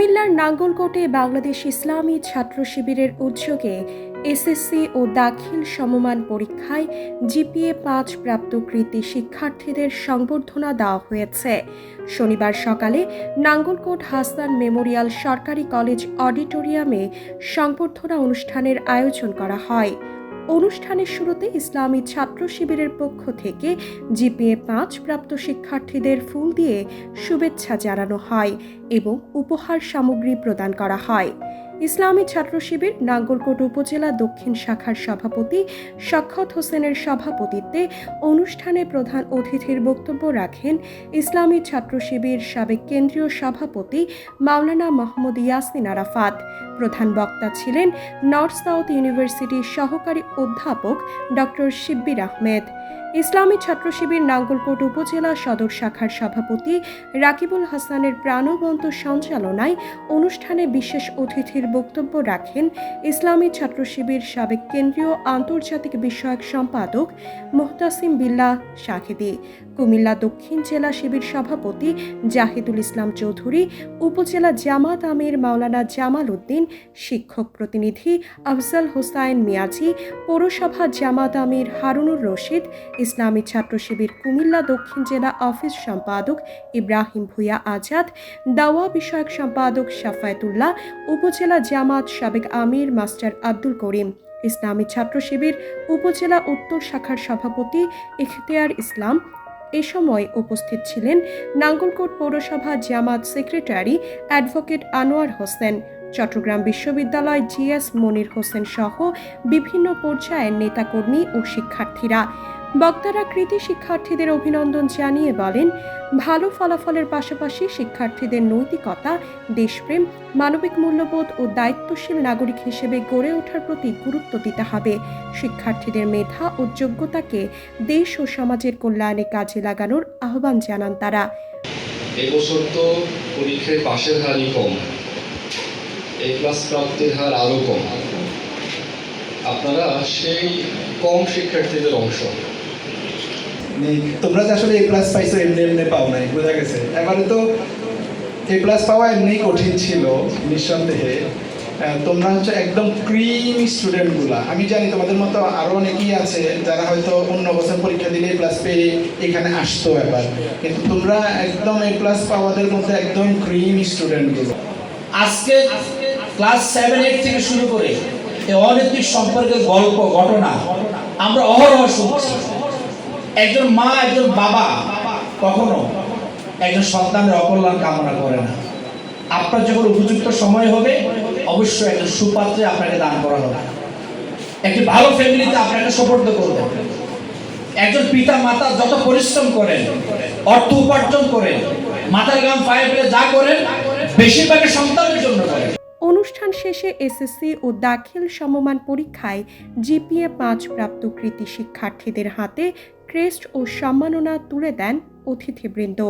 কুমিল্লার নাঙ্গলকোটে বাংলাদেশ ইসলামী ছাত্র শিবিরের উদ্যোগে এসএসসি ও দাখিল সমমান পরীক্ষায় জিপিএ ৫ প্রাপ্ত কৃতী শিক্ষার্থীদের সংবর্ধনা দেওয়া হয়েছে। শনিবার সকালে নাঙ্গলকোট হাসান মেমোরিয়াল সরকারি কলেজ অডিটোরিয়ামে সংবর্ধনা অনুষ্ঠানের আয়োজন করা হয়। অনুষ্ঠানের শুরুতে ইসলামী ছাত্র শিবিরের পক্ষ থেকে জিপিএ ৫ প্রাপ্ত শিক্ষার্থীদের ফুল দিয়ে শুভেচ্ছা জানানো হয় এবং উপহার সামগ্রী প্রদান করা হয়। ইসলামী ছাত্র শিবির নাঙ্গলকোট উপজেলা দক্ষিণ শাখার সভাপতি শওকত হোসেনের সভাপতিত্বে অনুষ্ঠানে প্রধান অতিথির বক্তব্য রাখেন ইসলামী ছাত্র শিবির সাবেক কেন্দ্রীয় সভাপতি মাওলানা মোহাম্মদ ইয়াসিন আরাফাত। প্রধান বক্তা ছিলেন নর্থ সাউথ ইউনিভার্সিটির সহকারী অধ্যাপক ডক্টর শিব্বির আহমেদ। ইসলামী ছাত্র শিবির নাঙ্গলকোট উপজেলা সদর শাখার সভাপতি রাকিবুল হাসানের প্রাণবন্ত সঞ্চালনায় অনুষ্ঠানে বিশেষ অতিথির বক্তব্য রাখেন ইসলামী ছাত্র শিবির সাবেক কেন্দ্রীয় আন্তর্জাতিক বিষয়ক সম্পাদক মুহতাসিম বিল্লাহ শাহেদি, কুমিল্লা দক্ষিণ জেলা শিবির সভাপতি জাহিদুল ইসলাম চৌধুরী, উপজেলা জামাত আমির মাওলানা জামাল উদ্দিন, শিক্ষক প্রতিনিধি আফজাল হোসাইন মিয়াজি, পৌরসভা জামাত আমির হারুনুর রশিদ, ইসলামী ছাত্র শিবির কুমিল্লা দক্ষিণ জেলা অফিস সম্পাদক ইব্রাহিম ভুঁইয়া আজাদ, দাওয়া বিষয়ক সম্পাদক শাফায়েতুল্লাহ, উপজেলা জামাত সাবেক আমির মাস্টার আব্দুল করিম, ইসলামী ছাত্র শিবির উপজেলা উত্তর শাখার সভাপতি ইখতিয়ার ইসলাম। এ সময় উপস্থিত ছিলেন নাঙ্গলকোট পৌরসভা জামাত সেক্রেটারি অ্যাডভোকেট আনোয়ার হোসেন, চট্টগ্রাম বিশ্ববিদ্যালয় জিএস মনির হোসেন সহ বিভিন্ন পর্যায়ের নেতাকর্মী ও শিক্ষার্থীরা। বক্তারা কৃতী শিক্ষার্থীদের অভিনন্দন জানিয়ে বলেন, ভালো ফলাফলের পাশাপাশি শিক্ষার্থীদের নৈতিকতা, দেশপ্রেম, মানবিক মূল্যবোধ ও দায়িত্বশীল নাগরিক হিসেবে গড়ে ওঠার প্রতি গুরুত্ব দিতে হবে। শিক্ষার্থীদের মেধা ও যোগ্যতাকে দেশ ও সমাজের কল্যাণে কাজে লাগানোর আহ্বান জানান তারা। এবছর তো পরীক্ষায় পাশের হারই কম, এ প্লাস প্রাপ্তির হার আরও কম। আপনারা সেই কম শিক্ষার্থীদের অংশ। তোমরা যে আসলে এ প্লাস পাইছো এমনি এমনি পাও নাই, বোঝা গেছে। এবারে তো এ প্লাস পাওয়া এমনি কঠিন ছিল নিঃসন্দেহে। তোমরা হচ্ছে একদম ক্রিমি স্টুডেন্টগুলা। আমি জানি তোমাদের মতো আরও অনেকেই আছে যারা হয়তো অন্য বছর পরীক্ষা দিলে এ প্লাস পেয়ে এখানে আসতো এবার, কিন্তু তোমরা একদম এ প্লাস পাওয়াদের মধ্যে একদম ক্রিমি স্টুডেন্টগুলো। আজকে ক্লাস 7-8 থেকে শুরু করে এই অনৈতিক সম্পর্কের গল্প ঘটনা আমরা অহরহ শুনছি। একজন মা, একজন বাবা কখনো একজন সন্তানের অকল্যাণ কামনা করে না। আপনার যখন উপযুক্ত সময় হবে অবশ্যই একজন সুপাত্রে আপনাকে দান করা হবে, একটি ভালো ফ্যামিলিতে আপনাকে সুপর্দ করবে। একজন পিতা মাতা যত পরিশ্রম করেন, অর্থ উপার্জন করেন, মাথার ঘাম পায়ে ফেলে যা করেন বেশিরভাগই সন্তানের জন্য করেন। অনুষ্ঠান শেষে এসএসসি ও দাখিল সমমান পরীক্ষায় জিপিএ ৫ প্রাপ্ত কৃতী শিক্ষার্থীদের হাতে ক্রেস্ট ও সম্মাননা তুলে দেন অতিথিবৃন্দ।